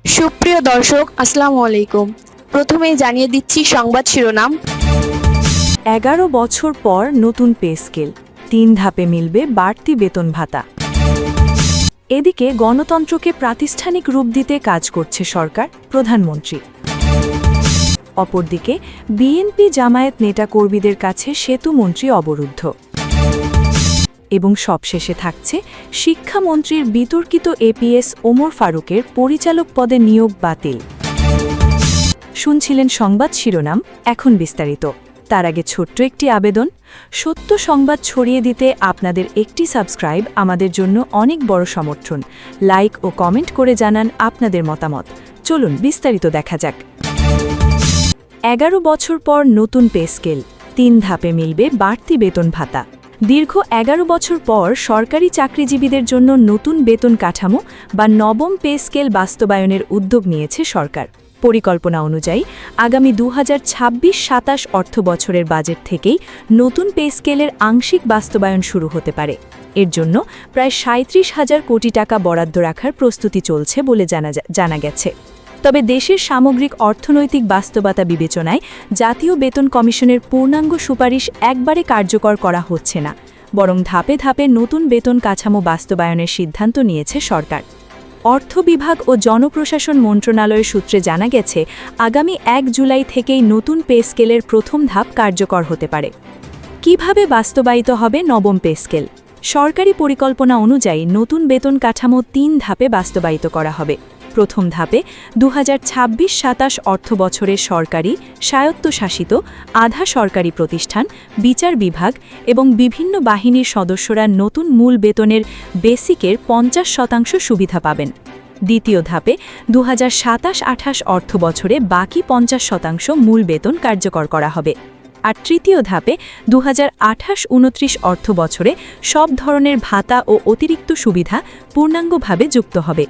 সুপ্রিয় দর্শক, আসসালামু আলাইকুম। প্রথমেই জানিয়ে দিচ্ছি সংবাদ শিরোনাম। 11 বছর পর নতুন পে স্কেল, 3 ধাপে মিলবে বাড়তি বেতন ভাতা। এদিকে গণতন্ত্রকে প্রাতিষ্ঠানিক রূপ দিতে কাজ করছে সরকার, প্রধানমন্ত্রী। অপরদিকে বিএনপি জামায়াত নেতাকর্মীদের কাছে সেতুমন্ত্রী অবরুদ্ধ। এবং সবশেষে থাকছে শিক্ষামন্ত্রীর বিতর্কিত এপিএস ওমর ফারুকের পরিচালক পদে নিয়োগ বাতিল। শুনছিলেন সংবাদ শিরোনাম, এখন বিস্তারিত। তার আগে ছোট্ট একটি আবেদন, সত্য সংবাদ ছড়িয়ে দিতে আপনাদের একটি সাবস্ক্রাইব আমাদের জন্য অনেক বড় সমর্থন। লাইক ও কমেন্ট করে জানান আপনাদের মতামত। চলুন বিস্তারিত দেখা যাক। 11 বছর পর নতুন পে স্কেল, 3 ধাপে মিলবে বাড়তি বেতন ভাতা। দীর্ঘ 11 বছর পর সরকারি চাকরিজীবীদের জন্য নতুন বেতন কাঠামো বা নবম পে স্কেল বাস্তবায়নের উদ্যোগ নিয়েছে সরকার। পরিকল্পনা অনুযায়ী আগামী 2026-27 অর্থ বছরের বাজেট থেকেই নতুন পে স্কেলের আংশিক বাস্তবায়ন শুরু হতে পারে। এর জন্য প্রায় 37,000 কোটি টাকা বরাদ্দ রাখার প্রস্তুতি চলছে বলে জানা গেছে। তবে দেশের সামগ্রিক অর্থনৈতিক বাস্তবতা বিবেচনায় জাতীয় বেতন কমিশনের পূর্ণাঙ্গ সুপারিশ একবারে কার্যকর করা হচ্ছে না, বরং ধাপে ধাপে নতুন বেতন কাঠামো বাস্তবায়নের সিদ্ধান্ত নিয়েছে সরকার। অর্থ বিভাগ ও জনপ্রশাসন মন্ত্রণালয়ের সূত্রে জানা গেছে, আগামী 1 জুলাই থেকেই নতুন পে স্কেলের প্রথম ধাপ কার্যকর হতে পারে। কিভাবে বাস্তবায়িত হবে নবম পে স্কেল? সরকারি পরিকল্পনা অনুযায়ী নতুন বেতন কাঠামো 3 ধাপে বাস্তবায়িত করা হবে। প্রথম ধাপে 2026-27 অর্থ বছরের সরকারি, স্বায়ত্তশাসিত, আধা সরকারি প্রতিষ্ঠান, বিচার বিভাগ এবং বিভিন্ন বাহিনীর সদস্যরা নতুন মূল বেতনের বেসিকের 50% সুবিধা পাবেন। দ্বিতীয় ধাপে 2027-28 অর্থ বছরে বাকি 50% মূল বেতন কার্যকর করা হবে। আর তৃতীয় ধাপে 2028-29 অর্থ বছরে সব ধরনের ভাতা ও অতিরিক্ত সুবিধা পূর্ণাঙ্গভাবে যুক্ত হবে।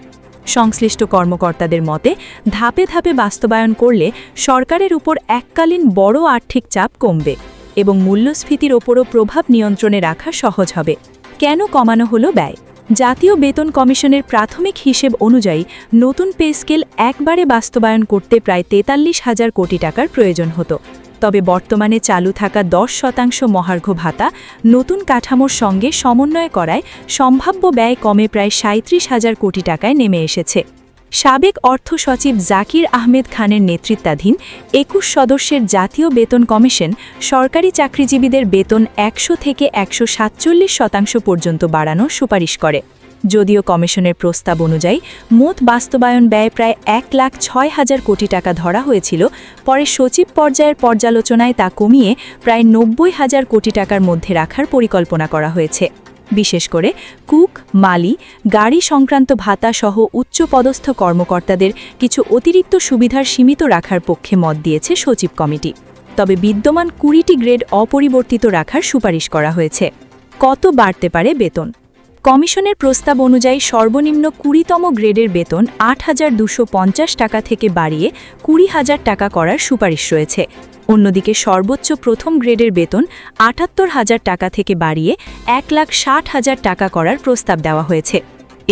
সংশ্লিষ্ট কর্মকর্তাদের মতে, ধাপে ধাপে বাস্তবায়ন করলে সরকারের উপর এককালীন বড় আর্থিক চাপ কমবে এবং মূল্যস্ফীতির ওপরও প্রভাব নিয়ন্ত্রণে রাখা সহজ হবে। কেন কমানো হলো ব্যয়? জাতীয় বেতন কমিশনের প্রাথমিক হিসেব অনুযায়ী নতুন পে স্কেল একবারে বাস্তবায়ন করতে প্রায় 43,000 কোটি টাকার প্রয়োজন হতো। তবে বর্তমানে চালু থাকা 10% মহার্ঘ ভাতা নতুন কাঠামোর সঙ্গে সমন্বয় করায় সম্ভাব্য ব্যয় কমে প্রায় 37,000 কোটি টাকায় নেমে এসেছে। সাবেক অর্থ সচিব জাকির আহমেদ খানের নেতৃত্বাধীন 21 সদস্যের জাতীয় বেতন কমিশন সরকারি চাকরিজীবীদের বেতন 100 থেকে 147% পর্যন্ত বাড়ানোর সুপারিশ করে। যদিও কমিশনের প্রস্তাব অনুযায়ী মোট বাস্তবায়ন ব্যয় প্রায় 1,06,000 কোটি টাকা ধরা হয়েছিল, পরে সচিব পর্যায়ের পর্যালোচনায় তা কমিয়ে প্রায় 90,000 কোটি টাকার মধ্যে রাখার পরিকল্পনা করা হয়েছে। বিশেষ করে কুক, মালি, গাড়ি সংক্রান্ত ভাতা সহ উচ্চপদস্থ কর্মকর্তাদের কিছু অতিরিক্ত সুবিধার সীমিত রাখার পক্ষে মত দিয়েছে সচিব কমিটি। তবে বিদ্যমান 20টি গ্রেড অপরিবর্তিত রাখার সুপারিশ করা হয়েছে। কত বাড়তে পারে বেতন? কমিশনের প্রস্তাব অনুযায়ী সর্বনিম্ন 20তম গ্রেডের বেতন 8,250 টাকা থেকে বাড়িয়ে 20,000 টাকা করার সুপারিশ রয়েছে। অন্যদিকে সর্বোচ্চ প্রথম গ্রেডের বেতন 78,000 টাকা থেকে বাড়িয়ে 1,60,000 টাকা করার প্রস্তাব দেওয়া হয়েছে।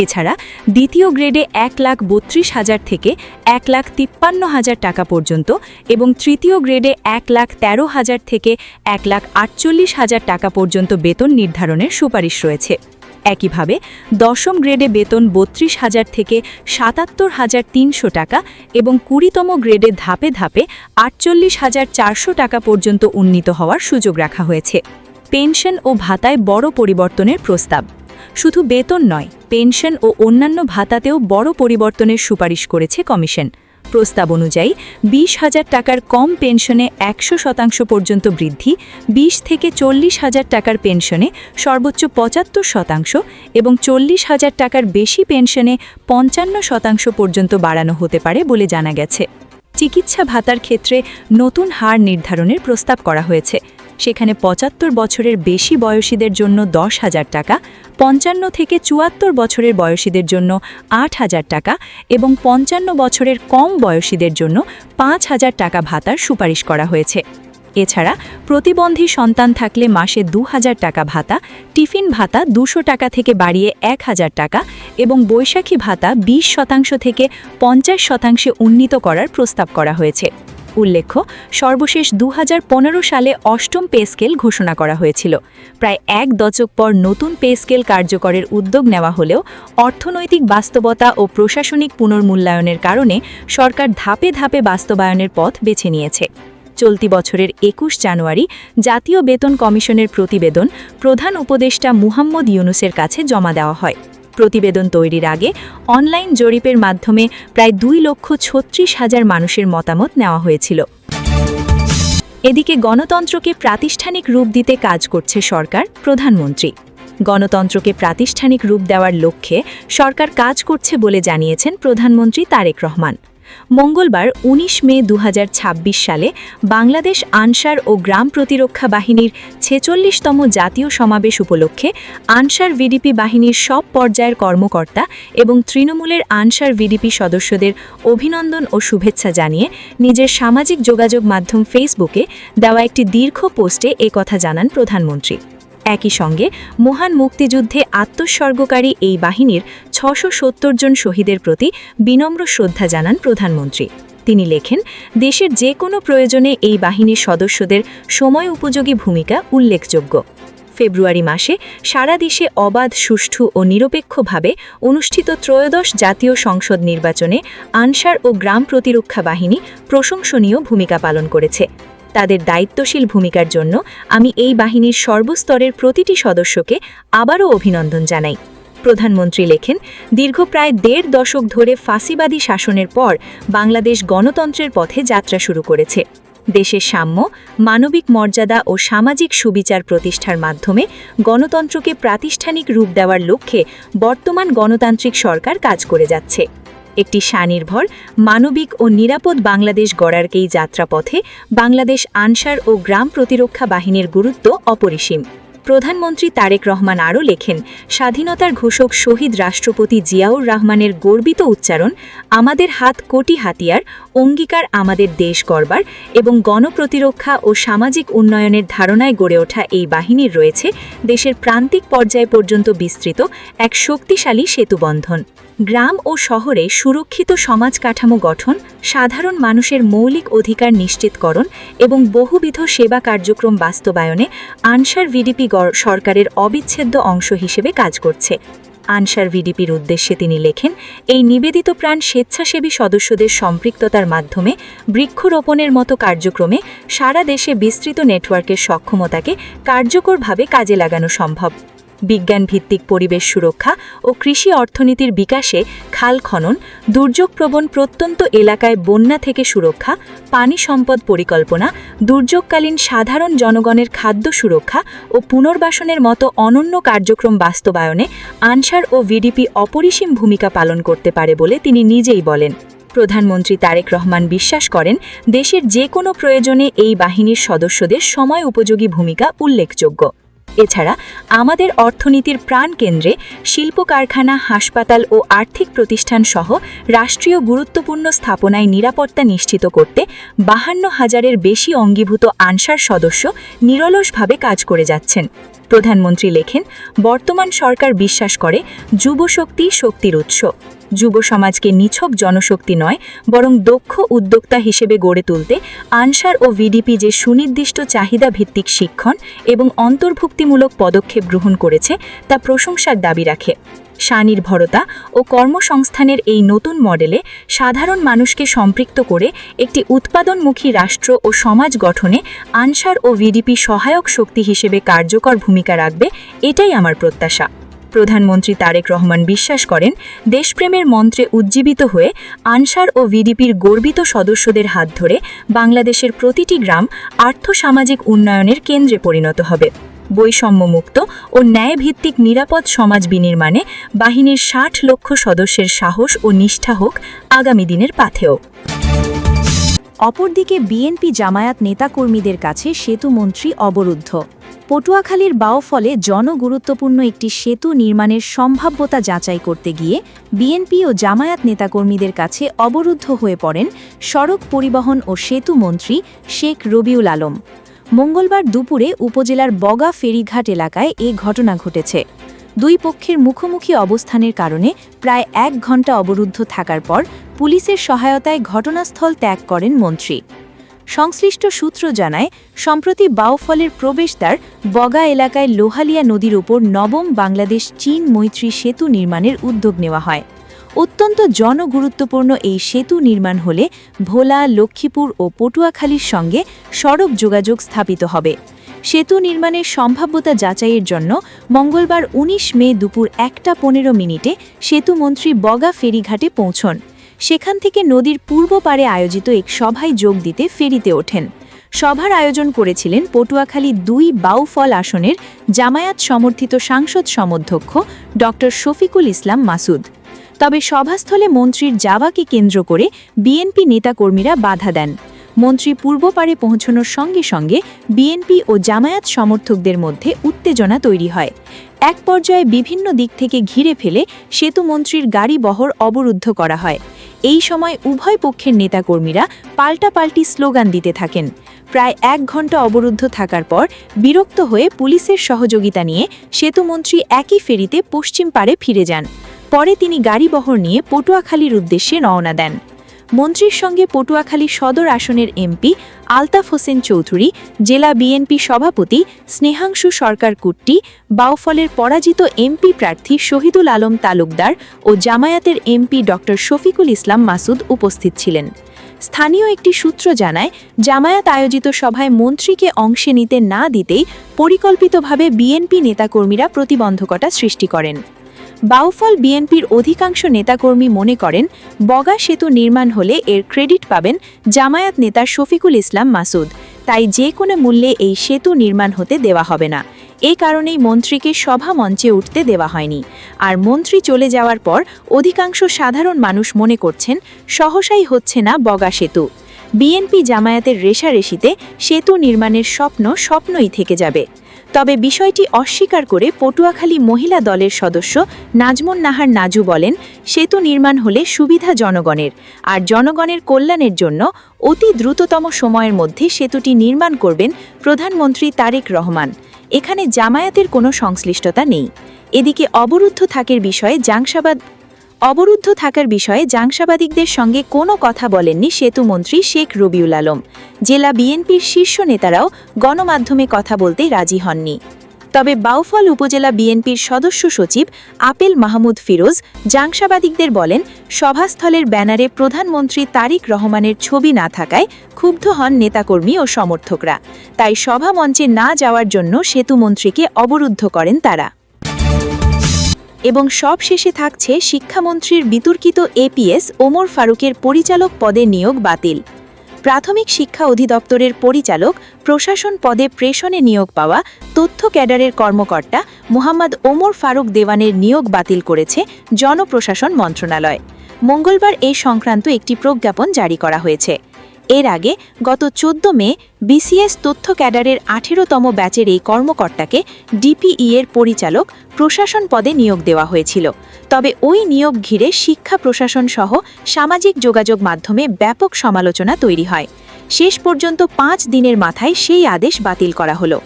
এছাড়া দ্বিতীয় গ্রেডে 1,32,000 থেকে 1,53,000 টাকা পর্যন্ত এবং তৃতীয় গ্রেডে 1,13,000 থেকে 1,48,000 টাকা পর্যন্ত বেতন নির্ধারণের সুপারিশ রয়েছে। একইভাবে দশম গ্রেডে বেতন 32,000 থেকে 77,300 টাকা এবং 20তম গ্রেডে ধাপে ধাপে 48,400 টাকা পর্যন্ত উন্নীত হওয়ার সুযোগ রাখা হয়েছে। পেনশন ও ভাতায় বড় পরিবর্তনের প্রস্তাব। শুধু বেতন নয়, পেনশন ও অন্যান্য ভাতাতেও বড় পরিবর্তনের সুপারিশ করেছে কমিশন। প্রস্তাব অনুযায়ী 20,000 টাকার কম পেনশনে 100% পর্যন্ত বৃদ্ধি, 20 থেকে 40,000 টাকার পেনশনে সর্বোচ্চ 75% এবং 40,000 টাকার বেশি পেনশনে 55% পর্যন্ত বাড়ানো হতে পারে বলে জানা গেছে। চিকিৎসা ভাতার ক্ষেত্রে নতুন হার নির্ধারণের প্রস্তাব করা হয়েছে। সেখানে 75 বছরের বেশি বয়সীদের জন্য 10,000 টাকা, 55 থেকে 74 বছরের বয়সীদের জন্য 8,000 টাকা এবং 55 বছরের কম বয়সীদের জন্য 5,000 টাকা ভাতার সুপারিশ করা হয়েছে। এছাড়া প্রতিবন্ধী সন্তান থাকলে মাসে ২,০০০ টাকা ভাতা, টিফিন ভাতা ২০০ টাকা থেকে বাড়িয়ে ১,০০০ টাকা এবং বৈশাখী ভাতা ২০% থেকে ৫০% উন্নীত করার প্রস্তাব করা হয়েছে। উল্লেখ্য, সর্বশেষ ২০১৫ সালে অষ্টম পে স্কেল ঘোষণা করা হয়েছিল। প্রায় এক দশক পর নতুন পে স্কেল কার্যকরের উদ্যোগ নেওয়া হলেও অর্থনৈতিক বাস্তবতা ও প্রশাসনিক পুনর্মূল্যায়নের কারণে সরকার ধাপে ধাপে বাস্তবায়নের পথ বেছে নিয়েছে। চলতি বছরের ২১ জানুয়ারি জাতীয় বেতন কমিশনের প্রতিবেদন প্রধান উপদেষ্টা মুহাম্মদ ইউনূসের কাছে জমা দেওয়া হয়। প্রতিবেদন তৈরির আগে অনলাইন জরিপের মাধ্যমে প্রায় ২,৩৬,০০০ মানুষের মতামত নেওয়া হয়েছিল। এদিকে গণতন্ত্রকে প্রাতিষ্ঠানিক রূপ দিতে কাজ করছে সরকার, প্রধানমন্ত্রী। গণতন্ত্রকে প্রাতিষ্ঠানিক রূপ দেওয়ার লক্ষ্যে সরকার কাজ করছে বলে জানিয়েছেন প্রধানমন্ত্রী তারেক রহমান। মঙ্গলবার ১৯ মে ২০২৬ সালে বাংলাদেশ আনসার ও গ্রাম প্রতিরক্ষা বাহিনীর ৪৬তম জাতীয় সমাবেশ উপলক্ষে আনসার ভিডিপি বাহিনীর সব পর্যায়ের কর্মকর্তা এবং তৃণমূলের আনসার ভিডিপি সদস্যদের অভিনন্দন ও শুভেচ্ছা জানিয়ে নিজের সামাজিক যোগাযোগ মাধ্যম ফেসবুকে দেওয়া একটি দীর্ঘ পোস্টে একথা জানান প্রধানমন্ত্রী। একই সঙ্গে মহান মুক্তিযুদ্ধে আত্মোৎসর্গকারী এই বাহিনীর ৬৭০ জন শহীদের প্রতি বিনম্র শ্রদ্ধা জানান প্রধানমন্ত্রী। তিনি লেখেন, দেশের যে কোনো প্রয়োজনে এই বাহিনীর সদস্যদের সময় উপযোগী ভূমিকা উল্লেখযোগ্য। ফেব্রুয়ারি মাসে সারা দেশে অবাধ, সুষ্ঠু ও নিরপেক্ষভাবে অনুষ্ঠিত ত্রয়োদশ জাতীয় সংসদ নির্বাচনে আনসার ও গ্রাম প্রতিরক্ষা বাহিনী প্রশংসনীয় ভূমিকা পালন করেছে। তাদের দায়িত্বশীল ভূমিকার জন্য আমি এই বাহিনীর সর্বস্তরের প্রতিটি সদস্যকে আবারও অভিনন্দন জানাই। প্রধানমন্ত্রী লেখেন, দীর্ঘ প্রায় ১.৫ দশক ধরে ফাঁসিবাদী শাসনের পর বাংলাদেশ গণতন্ত্রের পথে যাত্রা শুরু করেছে। দেশের সাম্য, মানবিক মর্যাদা ও সামাজিক সুবিচার প্রতিষ্ঠার মাধ্যমে গণতন্ত্রকে প্রাতিষ্ঠানিক রূপ দেওয়ার লক্ষ্যে বর্তমান গণতান্ত্রিক সরকার কাজ করে যাচ্ছে। একটি স্বনির্ভর, মানবিক ও নিরাপদ বাংলাদেশ গড়ার এই যাত্রাপথে বাংলাদেশ আনসার ও গ্রাম প্রতিরক্ষা বাহিনীর গুরুত্ব অপরিসীম। প্রধানমন্ত্রী তারেক রহমান আরও লেখেন, স্বাধীনতার ঘোষক শহীদ রাষ্ট্রপতি জিয়াউর রহমানের গর্বিত উচ্চারণ, আমাদের হাত কোটি হাতিয়ার, অঙ্গীকার আমাদের দেশ গড়বার এবং গণপ্রতিরক্ষা ও সামাজিক উন্নয়নের ধারণায় গড়ে ওঠা এই বাহিনীর রয়েছে দেশের প্রান্তিক পর্যায় পর্যন্ত বিস্তৃত এক শক্তিশালী সেতুবন্ধন। গ্রাম ও শহরে সুরক্ষিত সমাজ কাঠামো গঠন, সাধারণ মানুষের মৌলিক অধিকার নিশ্চিতকরণ এবং বহুবিধ সেবা কার্যক্রম বাস্তবায়নে আনসার ভিডিপি সরকারের অবিচ্ছেদ্য অংশ হিসেবে কাজ করছে। আনসার ভিডিপির উদ্দেশ্যে তিনি লেখেন, এই নিবেদিত প্রাণ স্বেচ্ছাসেবী সদস্যদের সম্পৃক্ততার মাধ্যমে বৃক্ষরোপণের মতো কার্যক্রমে সারা দেশে বিস্তৃত নেটওয়ার্কের সক্ষমতাকে কার্যকরভাবে কাজে লাগানো সম্ভব। বিজ্ঞানভিত্তিক পরিবেশ সুরক্ষা ও কৃষি অর্থনীতির বিকাশে খাল খনন, দুর্যোগপ্রবণ প্রত্যন্ত এলাকায় বন্যা থেকে সুরক্ষা, পানি সম্পদ পরিকল্পনা, দুর্যোগকালীন সাধারণ জনগণের খাদ্য সুরক্ষা ও পুনর্বাসনের মতো অনন্য কার্যক্রম বাস্তবায়নে আনসার ও ভিডিপি অপরিসীম ভূমিকা পালন করতে পারে বলে তিনি নিজেই বলেন। প্রধানমন্ত্রী তারেক রহমান বিশ্বাস করেন, দেশের যে কোনো প্রয়োজনে এই বাহিনীর সদস্যদের সময় উপযোগী ভূমিকা উল্লেখযোগ্য। এছাড়া আমাদের অর্থনীতির প্রাণকেন্দ্রে শিল্প কারখানা, হাসপাতাল ও আর্থিক প্রতিষ্ঠান সহ রাষ্ট্রীয় গুরুত্বপূর্ণ স্থাপনায় নিরাপত্তা নিশ্চিত করতে ৫২,০০০-এর বেশি অঙ্গীভূত আনসার সদস্য নিরলসভাবে কাজ করে যাচ্ছেন। প্রধানমন্ত্রী লেখেন, বর্তমান সরকার বিশ্বাস করে যুবশক্তি শক্তির উৎস। যুব সমাজকে নিছক জনশক্তি নয়, বরং দক্ষ উদ্যোক্তা হিসেবে গড়ে তুলতে আনসার ও ভিডিপি যে সুনির্দিষ্ট চাহিদা ভিত্তিক শিক্ষণ এবং অন্তর্ভুক্তিমূলক পদক্ষেপ গ্রহণ করেছে তা প্রশংসার দাবি রাখে। স্বনির্ভরতা ও কর্মসংস্থানের এই নতুন মডেলে সাধারণ মানুষকে সম্পৃক্ত করে একটি উৎপাদনমুখী রাষ্ট্র ও সমাজ গঠনে আনসার ও ভিডিপি সহায়ক শক্তি হিসেবে কার্যকর ভূমিকা রাখবে, এটাই আমার প্রত্যাশা। প্রধানমন্ত্রী তারেক রহমান বিশ্বাস করেন, দেশপ্রেমের মন্ত্রে উজ্জীবিত হয়ে আনসার ও ভিডিপির গর্বিত সদস্যদের হাত ধরে বাংলাদেশের প্রতিটি গ্রাম আর্থসামাজিক উন্নয়নের কেন্দ্রে পরিণত হবে। বৈষম্যমুক্ত ও ন্যায়ভিত্তিক নিরাপদ সমাজ বিনির্মাণে বাহিনীর ৬০ লক্ষ সদস্যের সাহস ও নিষ্ঠা হোক আগামী দিনের পাথেয়। অপরদিকে বিএনপি জামায়াত নেতাকর্মীদের কাছে সেতুমন্ত্রী অবরুদ্ধ। পটুয়াখালীর বাউফলে জনগুরুত্বপূর্ণ একটি সেতু নির্মাণের সম্ভাব্যতা যাচাই করতে গিয়ে বিএনপি ও জামায়াত নেতাকর্মীদের কাছে অবরুদ্ধ হয়ে পড়েন সড়ক পরিবহন ও সেতু মন্ত্রী শেখ রবিউল আলম। মঙ্গলবার দুপুরে উপজেলার বগা ফেরিঘাট এলাকায় এ ঘটনা ঘটেছে। দুই পক্ষের মুখোমুখি অবস্থানের কারণে প্রায় 1 ঘণ্টা অবরুদ্ধ থাকার পর পুলিশের সহায়তায় ঘটনাস্থল ত্যাগ করেন মন্ত্রী। সংশ্লিষ্ট সূত্র জানায়, সম্প্রতি বাউফলের প্রবেশদ্বার বগা এলাকায় লোহালিয়া নদীর উপর নবম বাংলাদেশ চীন মৈত্রী সেতু নির্মাণের উদ্যোগ নেওয়া হয়। অত্যন্ত জনগুরুত্বপূর্ণ এই সেতু নির্মাণ হলে ভোলা, লক্ষ্মীপুর ও পটুয়াখালীর সঙ্গে সড়ক যোগাযোগ স্থাপিত হবে। সেতু নির্মাণের সম্ভাব্যতা যাচাইয়ের জন্য মঙ্গলবার ১৯ মে দুপুর ১টা ১৫ মিনিটে সেতুমন্ত্রী বগা ফেরিঘাটে পৌঁছন। সেখান থেকে নদীর পূর্ব পারে আয়োজিত এক সভায় যোগ দিতে ফেরিতে ওঠেন। সভার আয়োজন করেছিলেন পটুয়াখালী ২ বাউফল আসনের জামায়াত সমর্থিত সাংসদ সমধ্যক্ষ ড শফিকুল ইসলাম মাসুদ। তবে সভাস্থলে মন্ত্রীর যাওয়াকে কেন্দ্র করে বিএনপি নেতাকর্মীরা বাধা দেন। মন্ত্রী পূর্ব পারে পৌঁছানোর সঙ্গে সঙ্গে বিএনপি ও জামায়াত সমর্থকদের মধ্যে উত্তেজনা তৈরি হয়। এক পর্যায়ে বিভিন্ন দিক থেকে ঘিরে ফেলে সেতুমন্ত্রীর গাড়ি বহর অবরুদ্ধ করা হয়। এই সময় উভয় পক্ষের নেতাকর্মীরা পাল্টাপাল্টি স্লোগান দিতে থাকেন। প্রায় 1 ঘণ্টা অবরুদ্ধ থাকার পর বিরক্ত হয়ে পুলিশের সহযোগিতা নিয়ে সেতুমন্ত্রী একই ফেরিতে পশ্চিম পারে ফিরে যান। পরে তিনি গাড়িবহর নিয়ে পটুয়াখালীর উদ্দেশ্যে রওনা দেন। মন্ত্রীর সঙ্গে পটুয়াখালী সদর আসনের এমপি আলতাফ হোসেন চৌধুরী, জেলা বিএনপি সভাপতি স্নেহাংশু সরকার কুট্টি, বাউফলের পরাজিত এমপি প্রার্থী শহীদুল আলম তালুকদার ও জামায়াতের এমপি ড শফিকুল ইসলাম মাসুদ উপস্থিত ছিলেন। স্থানীয় একটি সূত্র জানায়, জামায়াত আয়োজিত সভায় মন্ত্রীকে অংশে নিতে না দিতেই পরিকল্পিতভাবে বিএনপি নেতাকর্মীরা প্রতিবন্ধকতা সৃষ্টি করেন। বাউফল বিএনপির অধিকাংশ নেতাকর্মী মনে করেন, বগা সেতু নির্মাণ হলে এর ক্রেডিট পাবেন জামায়াত নেতা শফিকুল ইসলাম মাসুদ, তাই যে কোনো মূল্যে এই সেতু নির্মাণ হতে দেওয়া হবে না। এই কারণেই মন্ত্রীকে সভা মঞ্চে উঠতে দেওয়া হয়নি। আর মন্ত্রী চলে যাওয়ার পর অধিকাংশ সাধারণ মানুষ মনে করছেন সহসাই হচ্ছে না বগা সেতু। বিএনপি জামায়াতের রেষারেষিতে সেতু নির্মাণের স্বপ্নই থেকে যাবে। তবে বিষয়টি অস্বীকার করে পটুয়াখালী মহিলা দলের সদস্য নাজমুন নাহার নাজু বলেন, সেতু নির্মাণ হলে সুবিধা জনগণের, আর জনগণের কল্যাণের জন্য অতি দ্রুততম সময়ের মধ্যে সেতুটি নির্মাণ করবেন প্রধানমন্ত্রী তারেক রহমান। এখানে জামায়াতের কোনো সংশ্লিষ্টতা নেই। এদিকে অবরুদ্ধ থাকার বিষয়ে জাংশাবাদিকদের সঙ্গে কোনো কথা বলেননি সেতুমন্ত্রী শেখ রবিউল আলম। জেলা বিএনপির শীর্ষ নেতারাও গণমাধ্যমে কথা বলতে রাজি হননি। তবে বাউফল উপজেলা বিএনপির সদস্য সচিব আপেল মাহমুদ ফিরোজ জাংশাবাদিকদের বলেন, সভাস্থলের ব্যানারে প্রধানমন্ত্রী তারেক রহমানের ছবি না থাকায় ক্ষুব্ধ হন নেতাকর্মী ও সমর্থকরা। তাই সভা মঞ্চে না যাওয়ার জন্য সেতুমন্ত্রীকে অবরুদ্ধ করেন তারা। এবং সব শেষে থাকছে শিক্ষামন্ত্রীর বিতর্কিত এপিএস ওমর ফারুকের পরিচালক পদে নিয়োগ বাতিল। প্রাথমিক শিক্ষা অধিদপ্তরের পরিচালক প্রশাসন পদে প্রেষণে নিয়োগ পাওয়া তথ্য ক্যাডারের কর্মকর্তা মোহাম্মদ ওমর ফারুক দেওয়ানের নিয়োগ বাতিল করেছে জনপ্রশাসন মন্ত্রণালয়। মঙ্গলবার এ সংক্রান্ত একটি প্রজ্ঞাপন জারি করা হয়েছে। এর আগে গত 14 মে বিসিএস তথ্য ক্যাডারের 18তম ব্যাচের এই কর্মকর্তাকে ডিপিই এর পরিচালক প্রশাসন পদে নিয়োগ দেওয়া হয়েছিল। তবে ওই নিয়োগ ঘিরে শিক্ষা প্রশাসন সহ সামাজিক যোগাযোগ মাধ্যমে ব্যাপক সমালোচনা তৈরি হয়। শেষ পর্যন্ত 5 দিনের মাথায় সেই আদেশ বাতিল করা হলো।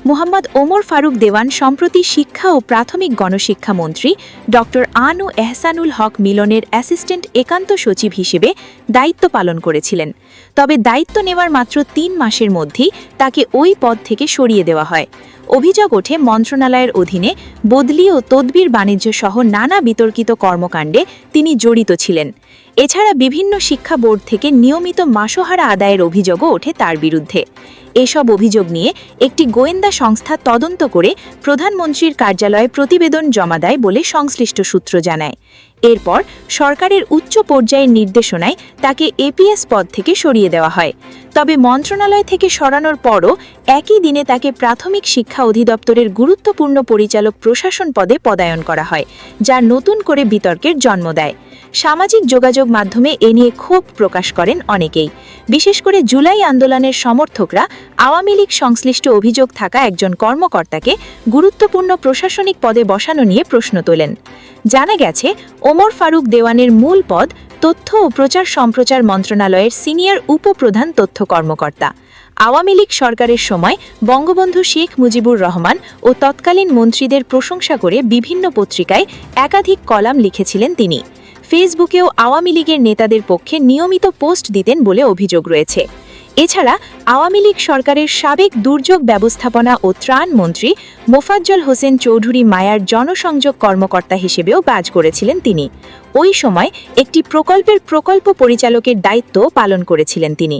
মোহাম্মদ ওমর ফারুক দেওয়ান সম্প্রতি শিক্ষা ও প্রাথমিক গণশিক্ষা মন্ত্রী ড আনু এহসানুল হক মিলনের অ্যাসিস্ট্যান্ট একান্ত সচিব হিসেবে দায়িত্ব পালন করেছিলেন। তবে দায়িত্ব নেওয়ার মাত্র 3 মাসের মধ্যেই তাকে ওই পদ থেকে সরিয়ে দেওয়া হয়। অভিযোগ ওঠে, মন্ত্রণালয়ের অধীনে বদলি ও তদবির বাণিজ্য সহ নানা বিতর্কিত কর্মকাণ্ডে তিনি জড়িত ছিলেন। এছাড়া বিভিন্ন শিক্ষা বোর্ড থেকে নিয়মিত মাসোহারা আদায়ের অভিযোগও ওঠে তার বিরুদ্ধে। এসব অভিযোগ নিয়ে একটি গোয়েন্দা সংস্থা তদন্ত করে প্রধানমন্ত্রীর কার্যালয়ে প্রতিবেদন জমা দেয় বলে সংশ্লিষ্ট সূত্র জানায়। এরপর সরকারের উচ্চ পর্যায়ের নির্দেশনায় তাকে এপিএস পদ থেকে সরিয়ে দেওয়া হয়। তবে মন্ত্রণালয় থেকে সরানোর পরও একই দিনে তাকে প্রাথমিক শিক্ষা অধিদপ্তরের গুরুত্বপূর্ণ পরিচালক প্রশাসন পদে পদায়ন করা হয়, যা নতুন করে বিতর্কের জন্ম দেয়। সামাজিক যোগাযোগ মাধ্যমে এ নিয়ে ক্ষোভ প্রকাশ করেন অনেকেই। বিশেষ করে জুলাই আন্দোলনের সমর্থকরা আওয়ামী লীগ সংশ্লিষ্ট অভিযোগ থাকা একজন কর্মকর্তাকে গুরুত্বপূর্ণ প্রশাসনিক পদে বসানো নিয়ে প্রশ্ন তোলেন। জানা গেছে, ওমর ফারুক দেওয়ানের মূল পদ তথ্য ও প্রচার সম্প্রচার মন্ত্রণালয়ের সিনিয়র উপপ্রধান তথ্য কর্মকর্তা। আওয়ামী লীগ সরকারের সময় বঙ্গবন্ধু শেখ মুজিবুর রহমান ও তৎকালীন মন্ত্রীদের প্রশংসা করে বিভিন্ন পত্রিকায় একাধিক কলাম লিখেছিলেন তিনি। ফেসবুকেও আওয়ামী লীগের নেতাদের পক্ষে নিয়মিত পোস্ট দিতেন বলে অভিযোগ রয়েছে। এছাড়া আওয়ামী লীগ সরকারের সাবেক দুর্যোগ ব্যবস্থাপনা ও ত্রাণ মন্ত্রী মোফাজ্জল হোসেন চৌধুরী মায়ার জনসংযোগ কর্মকর্তা হিসেবেও কাজ করেছিলেন তিনি। ওই সময় একটি প্রকল্পের প্রকল্প পরিচালকের দায়িত্ব পালন করেছিলেন তিনি।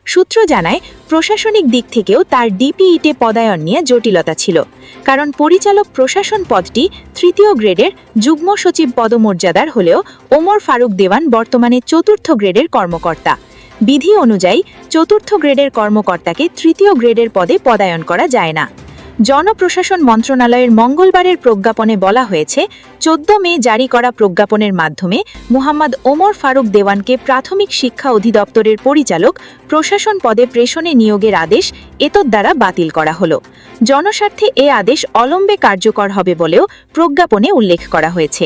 সূত্র জানায়, প্রশাসনিক দিক থেকেও তার ডিপিইতে পদায়ন নিয়ে জটিলতা ছিল, কারণ পরিচালক প্রশাসন পদটি ৩য় গ্রেডের যুগ্ম সচিব পদমর্যাদার হলেও ওমর ফারুক দেওয়ান বর্তমানে ৪র্থ গ্রেডের কর্মকর্তা। বিধি অনুযায়ী ৪র্থ গ্রেডের কর্মকর্তাকে ৩য় গ্রেডের পদে পদায়ন করা যায় না। জনপ্রশাসন মন্ত্রণালয়ের মঙ্গলবারের প্রজ্ঞাপনে বলা হয়েছে, ১৪ মে জারি করা প্রজ্ঞাপনের মাধ্যমে মুহাম্মদ ওমর ফারুক দেওয়ানকে প্রাথমিক শিক্ষা অধিদপ্তরের পরিচালক প্রশাসন পদে প্রেষণে নিয়োগের আদেশ এতদ্বারা বাতিল করা হলো। জনস্বার্থে এ আদেশ অলম্বে কার্যকর হবে বলেও প্রজ্ঞাপনে উল্লেখ করা হয়েছে।